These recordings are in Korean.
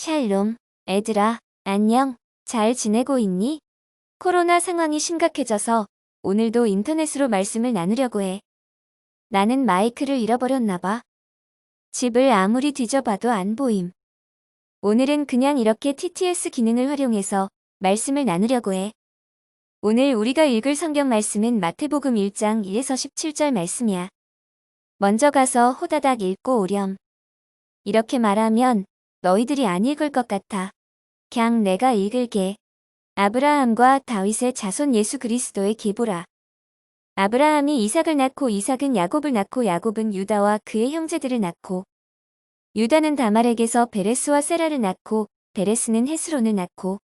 샬롬, 애들아, 안녕. 잘 지내고 있니? 코로나 상황이 심각해져서 오늘도 인터넷으로 말씀을 나누려고 해. 나는 마이크를 잃어버렸나 봐. 집을 아무리 뒤져봐도 안 보임. 오늘은 그냥 이렇게 TTS 기능을 활용해서 말씀을 나누려고 해. 오늘 우리가 읽을 성경 말씀은 마태복음 1장 1에서 17절 말씀이야. 먼저 가서 호다닥 읽고 오렴. 이렇게 말하면 너희들이 안 읽을 것 같아. 그냥 내가 읽을게. 아브라함과 다윗의 자손 예수 그리스도의 계보라. 아브라함이 이삭을 낳고 이삭은 야곱을 낳고 야곱은 유다와 그의 형제들을 낳고 유다는 다말에게서 베레스와 세라를 낳고 베레스는 헤스론을 낳고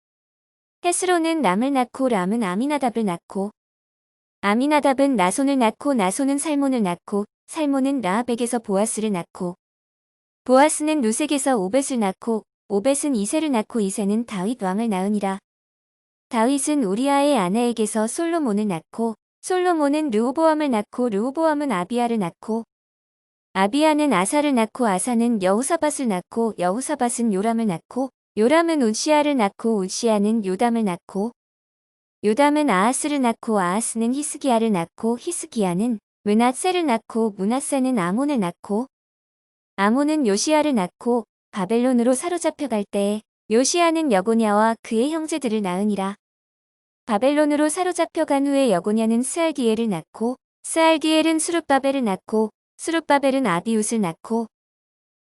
헤스론은 람을 낳고 람은 아미나답을 낳고 아미나답은 나손을 낳고 나손은 살몬을 낳고 살몬은 라합에게서 보아스를 낳고 보아스는 루색에서 오벳을 낳고 오벳은 이새를 낳고 이새는 다윗 왕을 낳으니라. 다윗은 우리아의 아내에게서 솔로몬을 낳고 솔로몬은 르호보암을 낳고 르호보암은 아비야를 낳고 아비야는 아사를 낳고 아사는 여호사밧을 낳고 여호사밧은 요람을 낳고 요람은 우시야를 낳고 우시야는 요담을 낳고 요담은 아하스를 낳고 아하스는 히스기야를 낳고 히스기야는 므낫세를 낳고 므낫세는 아몬을 낳고 아몬은 요시야를 낳고 바벨론으로 사로잡혀갈 때에 요시야는 여고냐와 그의 형제들을 낳으니라. 바벨론으로 사로잡혀간 후에 여고냐는 스알디엘을 낳고 스알디엘은 수룹바벨을 낳고 수룹바벨은 아비웃을 낳고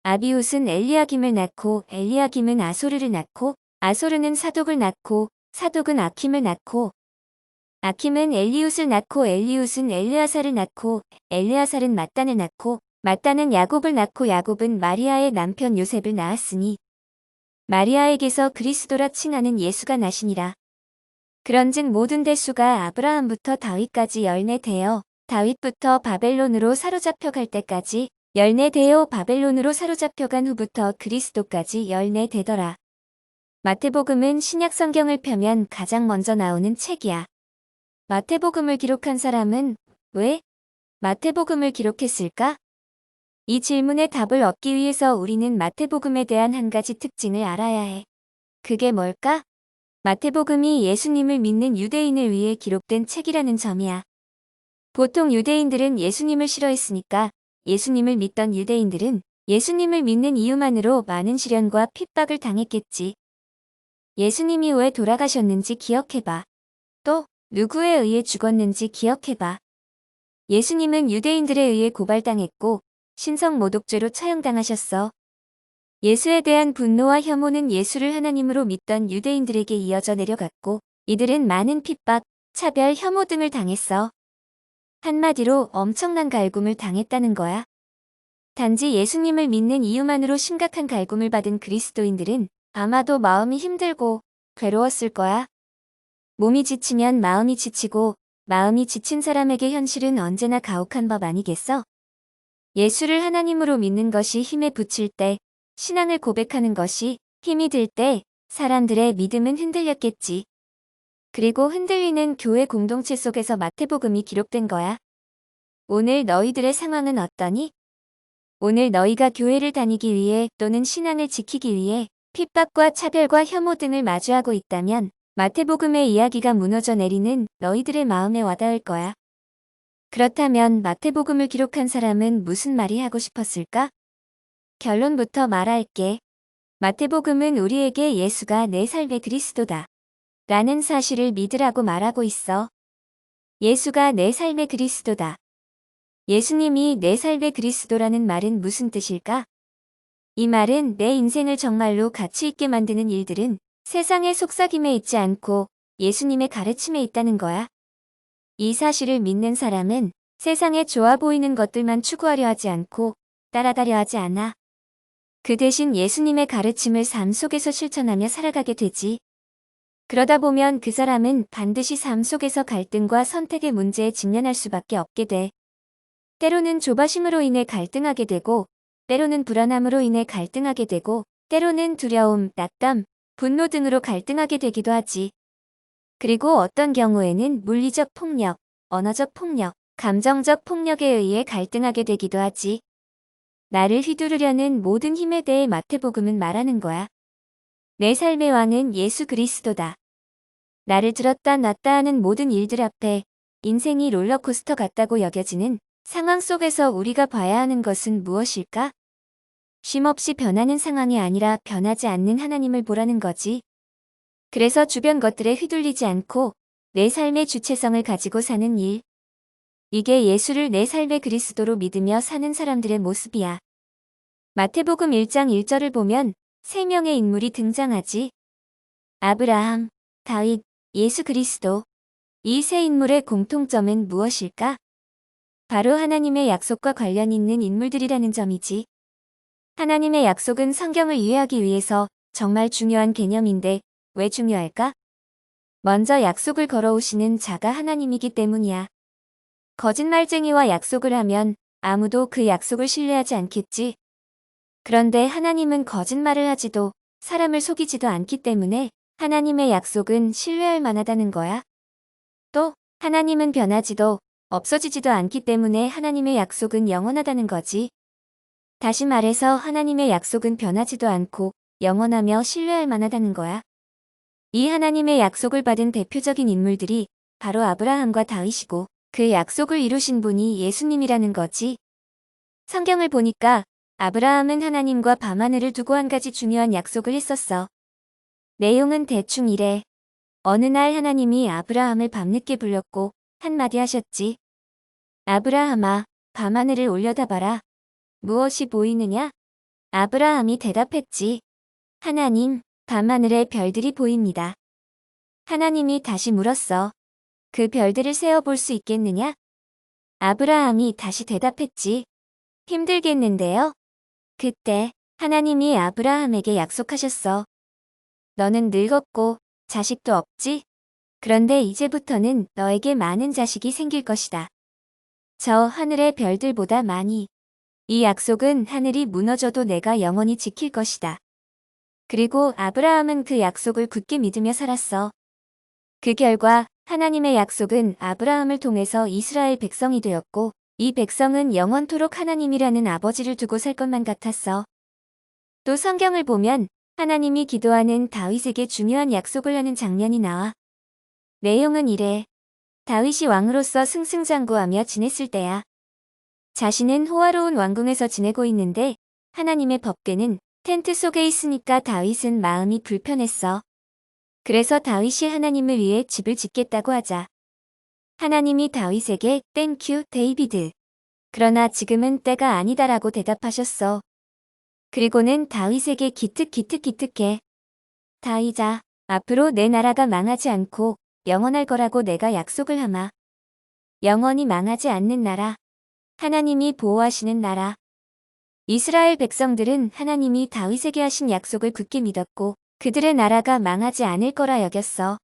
아비웃은 엘리야김을 낳고 엘리야김은 아소르를 낳고 아소르는 사독을 낳고 사독은 아킴을 낳고 아킴은 엘리웃을 낳고 엘리웃은 엘르아살을 낳고 엘르아살은 mat단을 낳고 mat단은 야곱을 낳고 야곱은 마리아의 남편 요셉을 낳았으니 마리아에게서 그리스도라 칭하는 예수가 나시니라. 그런즉 모든 대수가 아브라함부터 다윗까지 열네 되어 다윗부터 바벨론으로 사로잡혀갈 때까지 열네 되어 바벨론으로 사로잡혀간 후부터 그리스도까지 열네 되더라. 마태복음은 신약 성경을 펴면 가장 먼저 나오는 책이야. 마태복음을 기록한 사람은 왜 마태복음을 기록했을까? 이 질문에 답을 얻기 위해서 우리는 마태복음에 대한 한 가지 특징을 알아야 해. 그게 뭘까? 마태복음이 예수님을 믿는 유대인을 위해 기록된 책이라는 점이야. 보통 유대인들은 예수님을 싫어했으니까 예수님을 믿던 유대인들은 예수님을 믿는 이유만으로 많은 시련과 핍박을 당했겠지. 예수님이 왜 돌아가셨는지 기억해봐. 또 누구에 의해 죽었는지 기억해봐. 예수님은 유대인들에 의해 고발당했고 신성모독죄로 처형당하셨어. 예수에 대한 분노와 혐오는 예수를 하나님으로 믿던 유대인들에게 이어져 내려갔고 이들은 많은 핍박, 차별, 혐오 등을 당했어. 한마디로 엄청난 갈굼을 당했다는 거야. 단지 예수님을 믿는 이유만으로 심각한 갈굼을 받은 그리스도인들은 아마도 마음이 힘들고 괴로웠을 거야. 몸이 지치면 마음이 지치고 마음이 지친 사람에게 현실은 언제나 가혹한 법 아니겠어? 예수를 하나님으로 믿는 것이 힘에 부칠 때, 신앙을 고백하는 것이 힘이 들 때 사람들의 믿음은 흔들렸겠지. 그리고 흔들리는 교회 공동체 속에서 마태복음이 기록된 거야. 오늘 너희들의 상황은 어떠니? 오늘 너희가 교회를 다니기 위해 또는 신앙을 지키기 위해 핍박과 차별과 혐오 등을 마주하고 있다면 마태복음의 이야기가 무너져 내리는 너희들의 마음에 와닿을 거야. 그렇다면 마태복음을 기록한 사람은 무슨 말이 하고 싶었을까? 결론부터 말할게. 마태복음은 우리에게 예수가 내 삶의 그리스도다 라는 사실을 믿으라고 말하고 있어. 예수가 내 삶의 그리스도다. 예수님이 내 삶의 그리스도라는 말은 무슨 뜻일까? 이 말은 내 인생을 정말로 가치 있게 만드는 일들은 세상의 속삭임에 있지 않고 예수님의 가르침에 있다는 거야. 이 사실을 믿는 사람은 세상에 좋아 보이는 것들만 추구하려 하지 않고 따라가려 하지 않아. 그 대신 예수님의 가르침을 삶 속에서 실천하며 살아가게 되지. 그러다 보면 그 사람은 반드시 삶 속에서 갈등과 선택의 문제에 직면할 수밖에 없게 돼. 때로는 조바심으로 인해 갈등하게 되고, 때로는 불안함으로 인해 갈등하게 되고, 때로는 두려움, 낙담, 분노 등으로 갈등하게 되기도 하지. 그리고 어떤 경우에는 물리적 폭력, 언어적 폭력, 감정적 폭력에 의해 갈등하게 되기도 하지. 나를 휘두르려는 모든 힘에 대해 마태복음은 말하는 거야. 내 삶의 왕은 예수 그리스도다. 나를 들었다 놨다 하는 모든 일들 앞에 인생이 롤러코스터 같다고 여겨지는 상황 속에서 우리가 봐야 하는 것은 무엇일까? 쉼없이 변하는 상황이 아니라 변하지 않는 하나님을 보라는 거지. 그래서 주변 것들에 휘둘리지 않고 내 삶의 주체성을 가지고 사는 일. 이게 예수를 내 삶의 그리스도로 믿으며 사는 사람들의 모습이야. 마태복음 1장 1절을 보면 3명의 인물이 등장하지. 아브라함, 다윗, 예수 그리스도. 이 세 인물의 공통점은 무엇일까? 바로 하나님의 약속과 관련 있는 인물들이라는 점이지. 하나님의 약속은 성경을 이해하기 위해서 정말 중요한 개념인데 왜 중요할까? 먼저 약속을 걸어오시는 자가 하나님이기 때문이야. 거짓말쟁이와 약속을 하면 아무도 그 약속을 신뢰하지 않겠지. 그런데 하나님은 거짓말을 하지도 사람을 속이지도 않기 때문에 하나님의 약속은 신뢰할 만하다는 거야. 또 하나님은 변하지도 없어지지도 않기 때문에 하나님의 약속은 영원하다는 거지. 다시 말해서 하나님의 약속은 변하지도 않고 영원하며 신뢰할 만하다는 거야. 이 하나님의 약속을 받은 대표적인 인물들이 바로 아브라함과 다윗이고 그 약속을 이루신 분이 예수님이라는 거지. 성경을 보니까 아브라함은 하나님과 밤하늘을 두고 한 가지 중요한 약속을 했었어. 내용은 대충 이래. 어느 날 하나님이 아브라함을 밤늦게 불렀고 한마디 하셨지. 아브라함아, 밤하늘을 올려다봐라. 무엇이 보이느냐? 아브라함이 대답했지. 하나님, 밤하늘에 별들이 보입니다. 하나님이 다시 물었어. 그 별들을 세어볼 수 있겠느냐? 아브라함이 다시 대답했지. 힘들겠는데요? 그때 하나님이 아브라함에게 약속하셨어. 너는 늙었고 자식도 없지? 그런데 이제부터는 너에게 많은 자식이 생길 것이다. 저 하늘의 별들보다 많이. 이 약속은 하늘이 무너져도 내가 영원히 지킬 것이다. 그리고 아브라함은 그 약속을 굳게 믿으며 살았어. 그 결과 하나님의 약속은 아브라함을 통해서 이스라엘 백성이 되었고 이 백성은 영원토록 하나님이라는 아버지를 두고 살 것만 같았어. 또 성경을 보면 하나님이 기도하는 다윗에게 중요한 약속을 하는 장면이 나와. 내용은 이래. 다윗이 왕으로서 승승장구하며 지냈을 때야. 자신은 호화로운 왕궁에서 지내고 있는데 하나님의 법궤는 텐트 속에 있으니까 다윗은 마음이 불편했어. 그래서 다윗이 하나님을 위해 집을 짓겠다고 하자. 하나님이 다윗에게 땡큐 데이비드. 그러나 지금은 때가 아니다라고 대답하셨어. 그리고는 다윗에게 기특해. 다윗아, 앞으로 내 나라가 망하지 않고 영원할 거라고 내가 약속을 하마. 영원히 망하지 않는 나라. 하나님이 보호하시는 나라. 이스라엘 백성들은 하나님이 다윗에게 하신 약속을 굳게 믿었고 그들의 나라가 망하지 않을 거라 여겼어.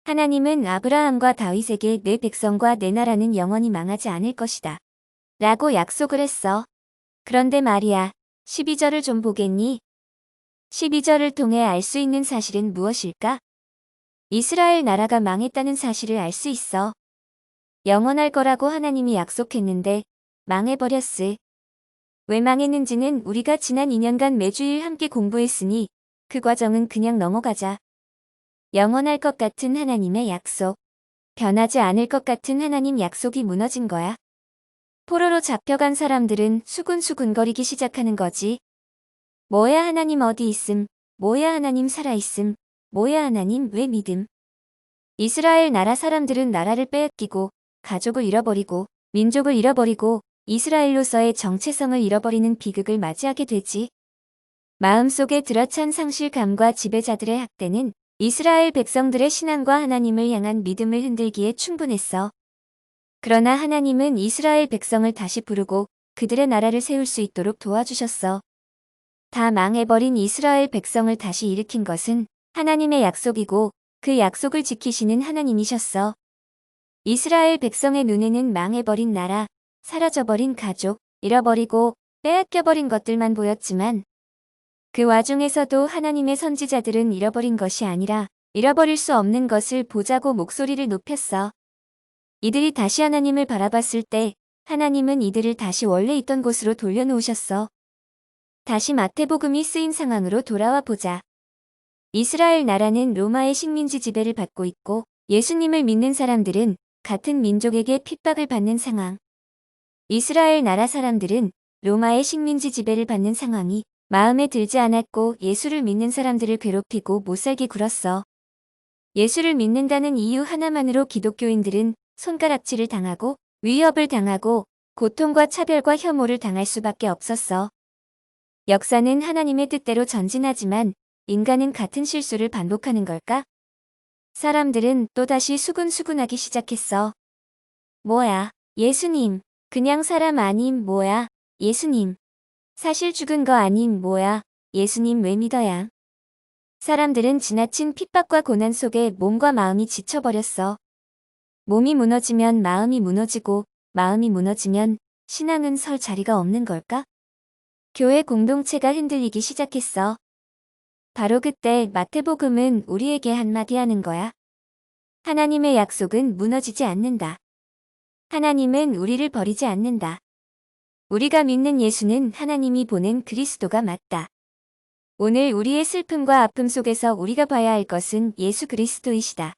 하나님은 아브라함과 다윗에게 내 백성과 내 나라는 영원히 망하지 않을 것이다. 라고 약속을 했어. 그런데 말이야, 12절을 좀 보겠니? 12절을 통해 알 수 있는 사실은 무엇일까? 이스라엘 나라가 망했다는 사실을 알 수 있어. 영원할 거라고 하나님이 약속했는데 망해버렸으. 왜 망했는지는 우리가 지난 2년간 매주일 함께 공부했으니 그 과정은 그냥 넘어가자. 영원할 것 같은 하나님의 약속. 변하지 않을 것 같은 하나님 약속이 무너진 거야. 포로로 잡혀간 사람들은 수군수군거리기 시작하는 거지. 뭐야 하나님 어디 있음? 뭐야 하나님 살아있음? 뭐야 하나님 왜 믿음? 이스라엘 나라 사람들은 나라를 빼앗기고 가족을 잃어버리고 민족을 잃어버리고 이스라엘로서의 정체성을 잃어버리는 비극을 맞이하게 되지. 마음속에 들어찬 상실감과 지배자들의 학대는 이스라엘 백성들의 신앙과 하나님을 향한 믿음을 흔들기에 충분했어. 그러나 하나님은 이스라엘 백성을 다시 부르고 그들의 나라를 세울 수 있도록 도와주셨어. 다 망해버린 이스라엘 백성을 다시 일으킨 것은 하나님의 약속이고 그 약속을 지키시는 하나님이셨어. 이스라엘 백성의 눈에는 망해버린 나라, 사라져버린 가족, 잃어버리고 빼앗겨버린 것들만 보였지만 그 와중에서도 하나님의 선지자들은 잃어버린 것이 아니라 잃어버릴 수 없는 것을 보자고 목소리를 높였어. 이들이 다시 하나님을 바라봤을 때 하나님은 이들을 다시 원래 있던 곳으로 돌려놓으셨어. 다시 마태복음이 쓰인 상황으로 돌아와 보자. 이스라엘 나라는 로마의 식민지 지배를 받고 있고 예수님을 믿는 사람들은 같은 민족에게 핍박을 받는 상황. 이스라엘 나라 사람들은 로마의 식민지 지배를 받는 상황이 마음에 들지 않았고 예수를 믿는 사람들을 괴롭히고 못살게 굴었어. 예수를 믿는다는 이유 하나만으로 기독교인들은 손가락질을 당하고 위협을 당하고 고통과 차별과 혐오를 당할 수밖에 없었어. 역사는 하나님의 뜻대로 전진하지만 인간은 같은 실수를 반복하는 걸까? 사람들은 또다시 수근수근하기 시작했어. 뭐야, 예수님. 그냥 사람 아님 뭐야, 예수님. 사실 죽은 거 아님 뭐야, 예수님 왜 믿어야. 사람들은 지나친 핍박과 고난 속에 몸과 마음이 지쳐버렸어. 몸이 무너지면 마음이 무너지고 마음이 무너지면 신앙은 설 자리가 없는 걸까? 교회 공동체가 흔들리기 시작했어. 바로 그때 마태복음은 우리에게 한마디 하는 거야. 하나님의 약속은 무너지지 않는다. 하나님은 우리를 버리지 않는다. 우리가 믿는 예수는 하나님이 보낸 그리스도가 맞다. 오늘 우리의 슬픔과 아픔 속에서 우리가 봐야 할 것은 예수 그리스도이시다.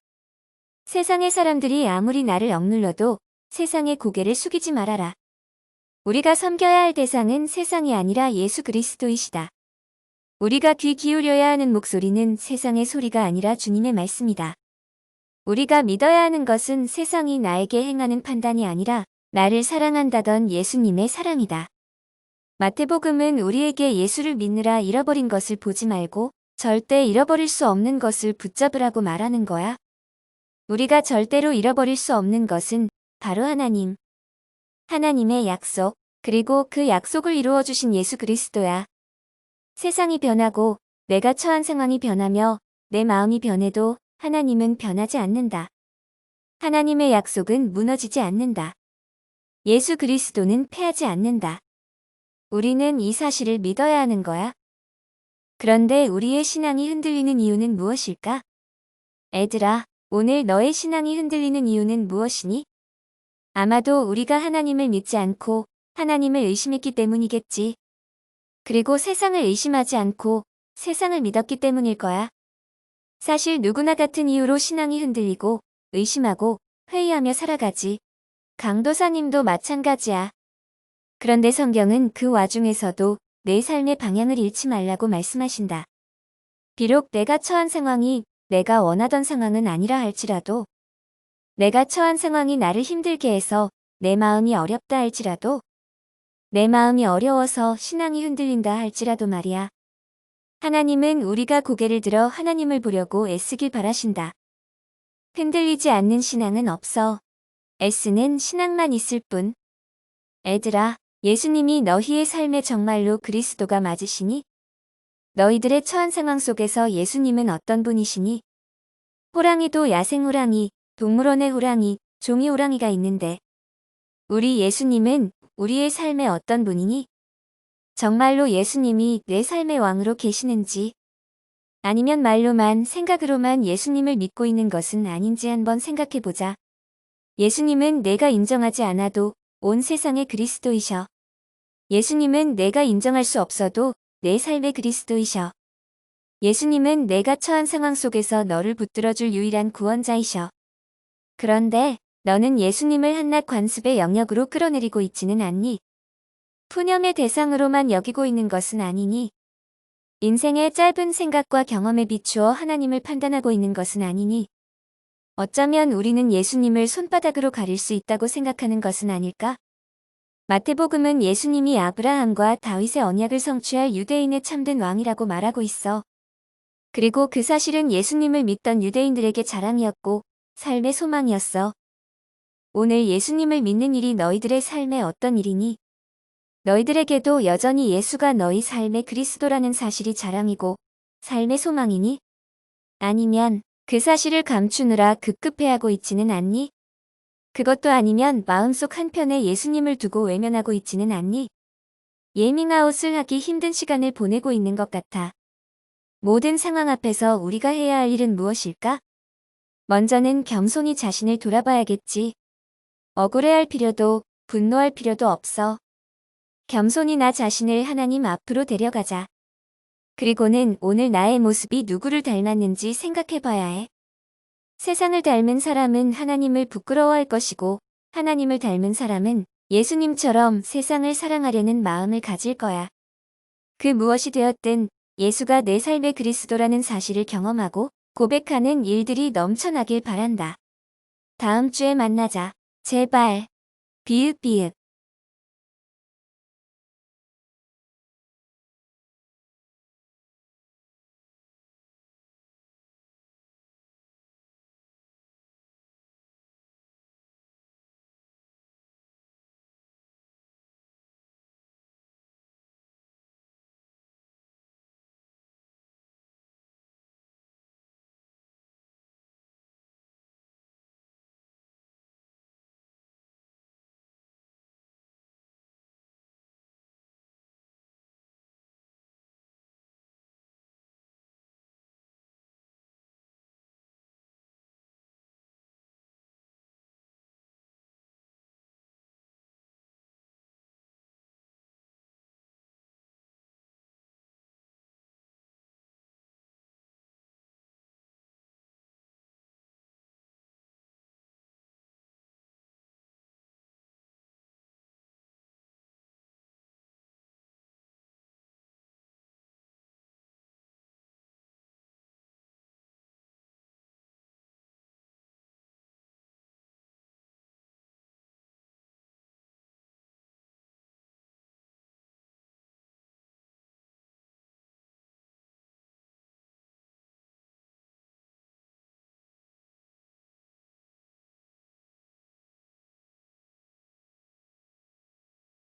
세상의 사람들이 아무리 나를 억눌러도 세상의 고개를 숙이지 말아라. 우리가 섬겨야 할 대상은 세상이 아니라 예수 그리스도이시다. 우리가 귀 기울여야 하는 목소리는 세상의 소리가 아니라 주님의 말씀이다. 우리가 믿어야 하는 것은 세상이 나에게 행하는 판단이 아니라 나를 사랑한다던 예수님의 사랑이다. 마태복음은 우리에게 예수를 믿느라 잃어버린 것을 보지 말고 절대 잃어버릴 수 없는 것을 붙잡으라고 말하는 거야. 우리가 절대로 잃어버릴 수 없는 것은 바로 하나님의 약속, 그리고 그 약속을 이루어 주신 예수 그리스도야. 세상이 변하고 내가 처한 상황이 변하며 내 마음이 변해도 하나님은 변하지 않는다. 하나님의 약속은 무너지지 않는다. 예수 그리스도는 패하지 않는다. 우리는 이 사실을 믿어야 하는 거야. 그런데 우리의 신앙이 흔들리는 이유는 무엇일까? 애들아, 오늘 너의 신앙이 흔들리는 이유는 무엇이니? 아마도 우리가 하나님을 믿지 않고 하나님을 의심했기 때문이겠지. 그리고 세상을 의심하지 않고 세상을 믿었기 때문일 거야. 사실 누구나 같은 이유로 신앙이 흔들리고 의심하고 회의하며 살아가지. 강도사님도 마찬가지야. 그런데 성경은 그 와중에서도 내 삶의 방향을 잃지 말라고 말씀하신다. 비록 내가 처한 상황이 내가 원하던 상황은 아니라 할지라도, 내가 처한 상황이 나를 힘들게 해서 내 마음이 어렵다 할지라도, 내 마음이 어려워서 신앙이 흔들린다 할지라도 말이야. 하나님은 우리가 고개를 들어 하나님을 보려고 애쓰길 바라신다. 흔들리지 않는 신앙은 없어. 애쓰는 신앙만 있을 뿐. 애들아, 예수님이 너희의 삶에 정말로 그리스도가 맞으시니? 너희들의 처한 상황 속에서 예수님은 어떤 분이시니? 호랑이도 야생 호랑이, 동물원의 호랑이, 종이 호랑이가 있는데 우리 예수님은 우리의 삶에 어떤 분이니? 정말로 예수님이 내 삶의 왕으로 계시는지, 아니면 말로만 생각으로만 예수님을 믿고 있는 것은 아닌지 한번 생각해보자. 예수님은 내가 인정하지 않아도 온 세상의 그리스도이셔. 예수님은 내가 인정할 수 없어도 내 삶의 그리스도이셔. 예수님은 내가 처한 상황 속에서 너를 붙들어줄 유일한 구원자이셔. 그런데 너는 예수님을 한낱 관습의 영역으로 끌어내리고 있지는 않니? 푸념의 대상으로만 여기고 있는 것은 아니니? 인생의 짧은 생각과 경험에 비추어 하나님을 판단하고 있는 것은 아니니? 어쩌면 우리는 예수님을 손바닥으로 가릴 수 있다고 생각하는 것은 아닐까? 마태복음은 예수님이 아브라함과 다윗의 언약을 성취할 유대인의 참된 왕이라고 말하고 있어. 그리고 그 사실은 예수님을 믿던 유대인들에게 자랑이었고 삶의 소망이었어. 오늘 예수님을 믿는 일이 너희들의 삶에 어떤 일이니? 너희들에게도 여전히 예수가 너희 삶의 그리스도라는 사실이 자랑이고 삶의 소망이니? 아니면 그 사실을 감추느라 급급해하고 있지는 않니? 그것도 아니면 마음속 한편에 예수님을 두고 외면하고 있지는 않니? 예밍아웃을 하기 힘든 시간을 보내고 있는 것 같아. 모든 상황 앞에서 우리가 해야 할 일은 무엇일까? 먼저는 겸손히 자신을 돌아봐야겠지. 억울해할 필요도 분노할 필요도 없어. 겸손히 나 자신을 하나님 앞으로 데려가자. 그리고는 오늘 나의 모습이 누구를 닮았는지 생각해 봐야 해. 세상을 닮은 사람은 하나님을 부끄러워할 것이고, 하나님을 닮은 사람은 예수님처럼 세상을 사랑하려는 마음을 가질 거야. 그 무엇이 되었든 예수가 내 삶의 그리스도라는 사실을 경험하고 고백하는 일들이 넘쳐나길 바란다. 다음 주에 만나자. 제발. 비읍비읍.